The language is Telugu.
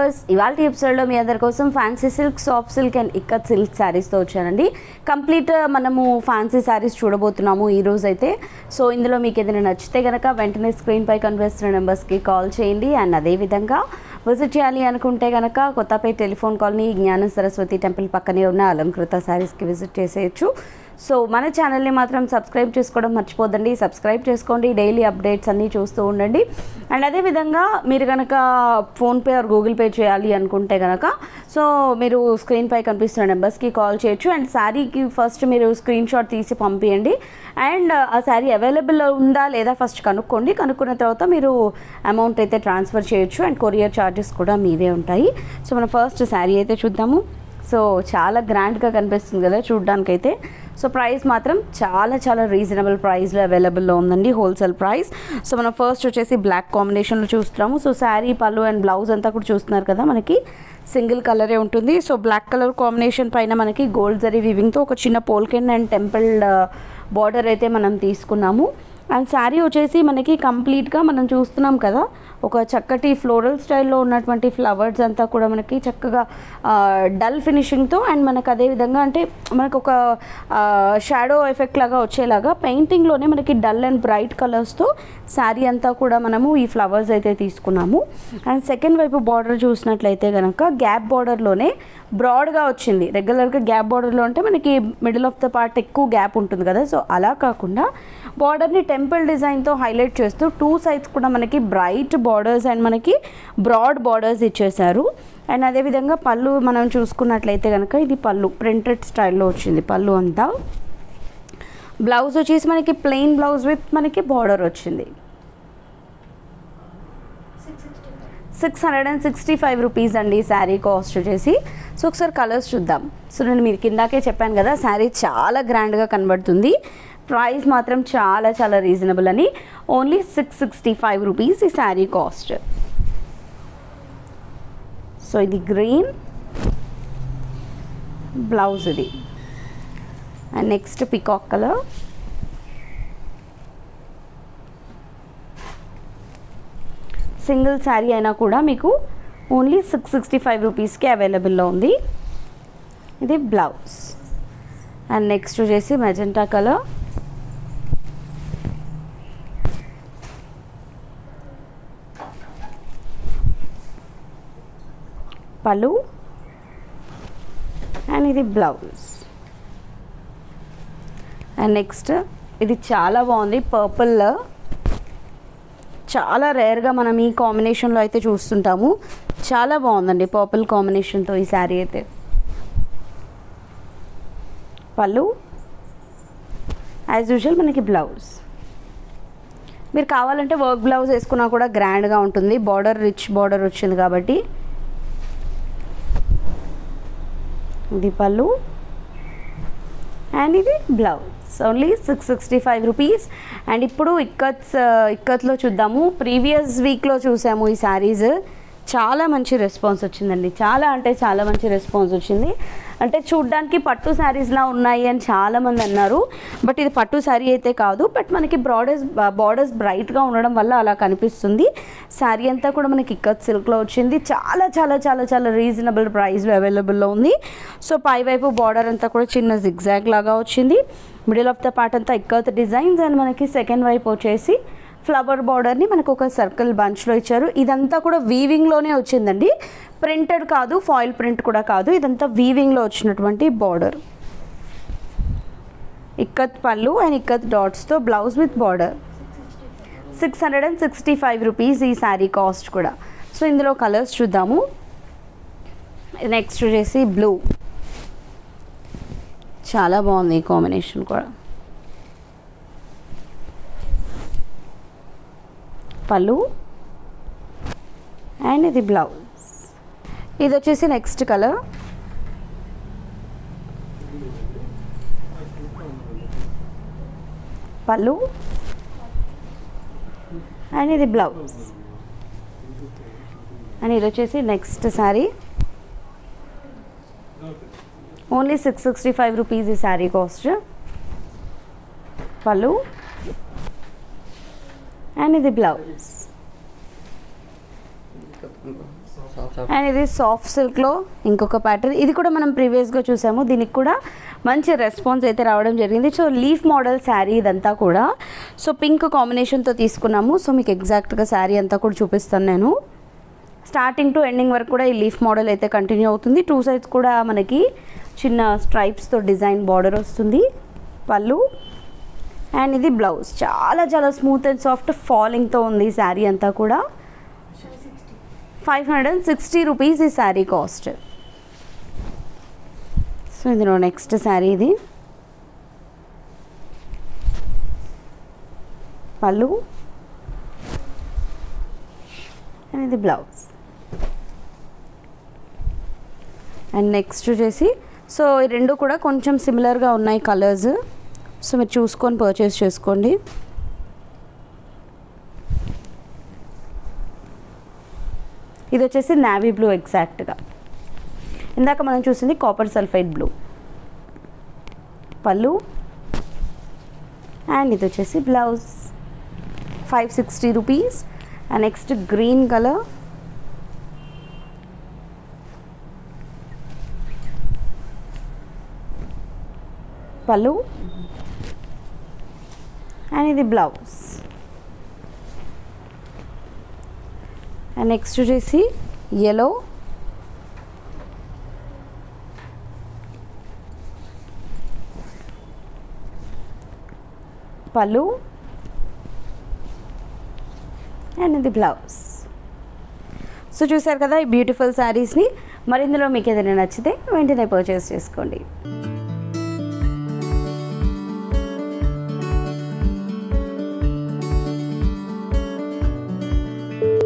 వ్యూవర్స్, ఇవాళ ఎపిసోడ్లో మీ అందరి కోసం fancy silk, soft silk and ikat silk శారీస్తో వచ్చానండి. కంప్లీట్ మనము ఫ్యాన్సీ శారీస్ చూడబోతున్నాము ఈరోజు అయితే. సో ఇందులో మీకు ఏదైనా నచ్చితే కనుక వెంటనే స్క్రీన్పై కనిపిస్తున్న నెంబర్స్కి కాల్ చేయండి. అండ్ అదేవిధంగా విజిట్ చేయాలి అనుకుంటే కనుక కొత్తపేట టెలిఫోన్ కాలనీ జ్ఞాన సరస్వతి టెంపుల్ పక్కనే ఉన్న అలంకృత శారీస్కి విజిట్ చేసేయచ్చు. సో మన ఛానల్ని మాత్రం సబ్స్క్రైబ్ చేసుకోవడం మర్చిపోద్దండి. సబ్స్క్రైబ్ చేసుకోండి, డైలీ అప్డేట్స్ అన్నీ చూస్తూ ఉండండి. అండ్ అదేవిధంగా మీరు కనుక ఫోన్పే ఆర్ గూగుల్ పే చేయాలి అనుకుంటే కనుక సో మీరు స్క్రీన్పై కనిపిస్తున్న నెంబర్స్కి కాల్ చేయొచ్చు. అండ్ శారీకి ఫస్ట్ మీరు స్క్రీన్ షాట్ తీసి పంపించండి. అండ్ ఆ శారీ అవైలబుల్ ఉందా లేదా ఫస్ట్ కనుక్కోండి. కనుక్కున్న తర్వాత మీరు అమౌంట్ అయితే ట్రాన్స్ఫర్ చేయొచ్చు. అండ్ కొరియర్ ఛార్జెస్ కూడా మీవే ఉంటాయి. సో మనం ఫస్ట్ శారీ అయితే చూద్దాము. సో చాలా గ్రాండ్గా కనిపిస్తుంది కదా చూడ్డానికైతే. సో ప్రైస్ మాత్రం చాలా చాలా రీజనబుల్ ప్రైస్లో అవైలబుల్లో ఉందండి, హోల్సేల్ ప్రైస్. సో మనం ఫస్ట్ వచ్చేసి బ్లాక్ కాంబినేషన్లో చూస్తున్నాము. సో శారీ, పళ్ళు అండ్ బ్లౌజ్ అంతా కూడా చూస్తున్నారు కదా, మనకి సింగిల్ కలరే ఉంటుంది. సో బ్లాక్ కలర్ కాంబినేషన్ పైన మనకి గోల్డ్ జరీ వీవింగ్తో ఒక చిన్న పోల్కెన్ అండ్ టెంపుల్ బార్డర్ అయితే మనం తీసుకున్నాము. అండ్ శారీ వచ్చేసి మనకి కంప్లీట్గా మనం చూస్తున్నాం కదా, ఒక చక్కటి ఫ్లోరల్ స్టైల్లో ఉన్నటువంటి ఫ్లవర్స్ అంతా కూడా మనకి చక్కగా డల్ ఫినిషింగ్తో అండ్ మనకు అదేవిధంగా అంటే మనకు ఒక షాడో ఎఫెక్ట్ లాగా వచ్చేలాగా పెయింటింగ్లోనే మనకి డల్ అండ్ బ్రైట్ కలర్స్తో శారీ అంతా కూడా మనము ఈ ఫ్లవర్స్ అయితే తీసుకున్నాము. అండ్ సెకండ్ వైపు బార్డర్ చూసినట్లయితే కనుక గ్యాప్ బార్డర్లోనే బ్రాడ్గా వచ్చింది. రెగ్యులర్గా గ్యాప్ బార్డర్లో అంటే మనకి మిడిల్ ఆఫ్ ద పార్ట్ ఎక్కువ గ్యాప్ ఉంటుంది కదా, సో అలా కాకుండా బార్డర్ని టెంపుల్ డిజైన్తో హైలైట్ చేస్తూ టూ సైడ్స్ కూడా మనకి బ్రైట్ బార్డర్స్ అండ్ మనకి బ్రాడ్ బార్డర్స్ ఇచ్చేసారు. అండ్ అదేవిధంగా పళ్ళు మనం చూసుకున్నట్లయితే కనుక ఇది పళ్ళు ప్రింటెడ్ స్టైల్లో వచ్చింది పళ్ళు అంతా. బ్లౌజ్ వచ్చేసి మనకి ప్లెయిన్ బ్లౌజ్ విత్ మనకి బార్డర్ వచ్చింది. 665 రూపీస్ అండి శారీ కాస్ట్ వచ్చేసి. సో ఒకసారి కలర్స్ చూద్దాం. సో నేను మీరు కిందాకే చెప్పాను కదా, శారీ చాలా గ్రాండ్గా కనబడుతుంది. ప్రైస్ మాత్రం చాలా చాలా రీజనబుల్ అని, ఓన్లీ 665 రూపీస్ ఈ శారీ కాస్ట్. సో ఇది గ్రీన్ బ్లౌజ్ ఇది. And next peacock colour. Single sari అయినా కూడా మీకు ఓన్లీ 665 రూపీస్కి అవైలబుల్లో ఉంది. ఇది బ్లౌజ్. అండ్ నెక్స్ట్ వచ్చేసి మెజెంటా కలర్. పళ్ళు అండ్ ఇది బ్లౌజ్. అండ్ నెక్స్ట్ ఇది చాలా బాగుంది, పర్పుల్. చాలా రేర్గా మనం ఈ కాంబినేషన్లో అయితే చూస్తుంటాము. చాలా బాగుందండి పర్పుల్ కాంబినేషన్తో ఈ శారీ అయితే. పళ్ళు యాజ్ యూజువల్ మనకి బ్లౌజ్. మీరు కావాలంటే వర్క్ బ్లౌజ్ వేసుకున్నా కూడా గ్రాండ్గా ఉంటుంది. బార్డర్ రిచ్ బార్డర్ వచ్చింది కాబట్టి. ఇది పళ్ళు అండ్ ఇది బ్లౌజ్. Only 665 rupees. అండ్ ఇప్పుడు ఇక్కత్లో చూద్దాము. ప్రీవియస్ వీక్లో చూసాము ఈ శారీస్. చాలా మంచి రెస్పాన్స్ వచ్చిందండి, చాలా అంటే చాలా మంచి రెస్పాన్స్ వచ్చింది. అంటే చూడ్డానికి పట్టు శారీస్లా ఉన్నాయి అని చాలామంది అన్నారు. బట్ ఇది పట్టు శారీ అయితే కాదు, బట్ మనకి బార్డర్స్ బ్రైట్గా ఉండడం వల్ల అలా కనిపిస్తుంది. శారీ అంతా కూడా మనకి ఇక్కత్ సిల్క్లో వచ్చింది. చాలా చాలా చాలా చాలా రీజనబుల్ ప్రైస్లో అవైలబుల్లో ఉంది. సో పైవైపు బార్డర్ అంతా కూడా చిన్న జిగ్జాగ్ లాగా వచ్చింది. మిడిల్ ఆఫ్ ద పార్ట్ అంతా ఇక్కత్ డిజైన్స్ అండ్ మనకి సెకండ్ వైపు వచ్చేసి ఫ్లవర్ బార్డర్ని మనకు ఒక సర్కిల్ బంచ్లో ఇచ్చారు. ఇదంతా కూడా వీవింగ్లోనే వచ్చిందండి, ప్రింటెడ్ కాదు, ఫాయిల్ ప్రింట్ కూడా కాదు. ఇదంతా వీవింగ్లో వచ్చినటువంటి బార్డర్. ఇక్కత్ పళ్ళు అండ్ ఇక్కత్ డాట్స్తో బ్లౌజ్ విత్ బార్డర్. 665 రూపీస్ ఈ శారీ కాస్ట్ కూడా. సో ఇందులో కలర్స్ చూద్దాము. నెక్స్ట్ వచ్చేసి బ్లూ. చాలా బాగుంది ఈ కాంబినేషన్ కూడా. పళ్ళు అండ్ ఇది బ్లౌజ్. ఇది వచ్చేసి నెక్స్ట్ కలర్. పళ్ళు అండ్ ఇది బ్లౌజ్. అండ్ ఇది వచ్చేసి నెక్స్ట్ శారీ. ఓన్లీ 665 రూపీస్ ఈ శారీ కాస్ట్. పళ్ళు అండ్ ఇది బ్లౌజ్. అండ్ ఇది సాఫ్ట్ సిల్క్లో ఇంకొక ప్యాటర్న్. ఇది కూడా మనం ప్రీవియస్గా చూసాము. దీనికి కూడా మంచి రెస్పాన్స్ అయితే రావడం జరిగింది. సో లీఫ్ మోడల్ శారీ ఇదంతా కూడా. సో పింక్ కాంబినేషన్తో తీసుకున్నాము. సో మీకు ఎగ్జాక్ట్గా శారీ అంతా కూడా చూపిస్తాను నేను. స్టార్టింగ్ టు ఎండింగ్ వరకు కూడా ఈ లీఫ్ మోడల్ అయితే కంటిన్యూ అవుతుంది. 2 సైడ్స్ కూడా మనకి చిన్న స్ట్రైప్స్తో డిజైన్ బార్డర్ వస్తుంది. పళ్ళు అండ్ ఇది బ్లౌజ్. చాలా చాలా స్మూత్ అండ్ సాఫ్ట్ ఫాలింగ్తో ఉంది ఈ శారీ అంతా కూడా. 560 రూపీస్ ఈ శారీ కాస్ట్. సో ఇందులో నెక్స్ట్ శారీ ఇది. పళ్ళు అండ్ ఇది బ్లౌజ్. అండ్ నెక్స్ట్ వచ్చేసి సో ఈ రెండు కూడా కొంచెం సిమిలర్గా ఉన్నాయి కలర్స్. సో మీరు చూసుకొని పర్చేస్ చేసుకోండి. ఇది వచ్చేసి నావీ బ్లూ ఎగ్జాక్ట్గా. ఇందాక మనం చూసింది కాపర్ సల్ఫైడ్ బ్లూ. పళ్ళు అండ్ ఇది వచ్చేసి blouse. 560 rupees. And next green colour. పళ్ళు అండ్ ఇది బ్లౌజ్. అండ్ నెక్స్ట్ వచ్చేసి yellow. పళ్ళు అండ్ ఇది బ్లౌజ్. సో చూసారు కదా ఈ బ్యూటిఫుల్ శారీస్ని. మరి ఇందులో మీకు ఏదైనా నచ్చితే వెంటనే పర్చేస్ చేసుకోండి.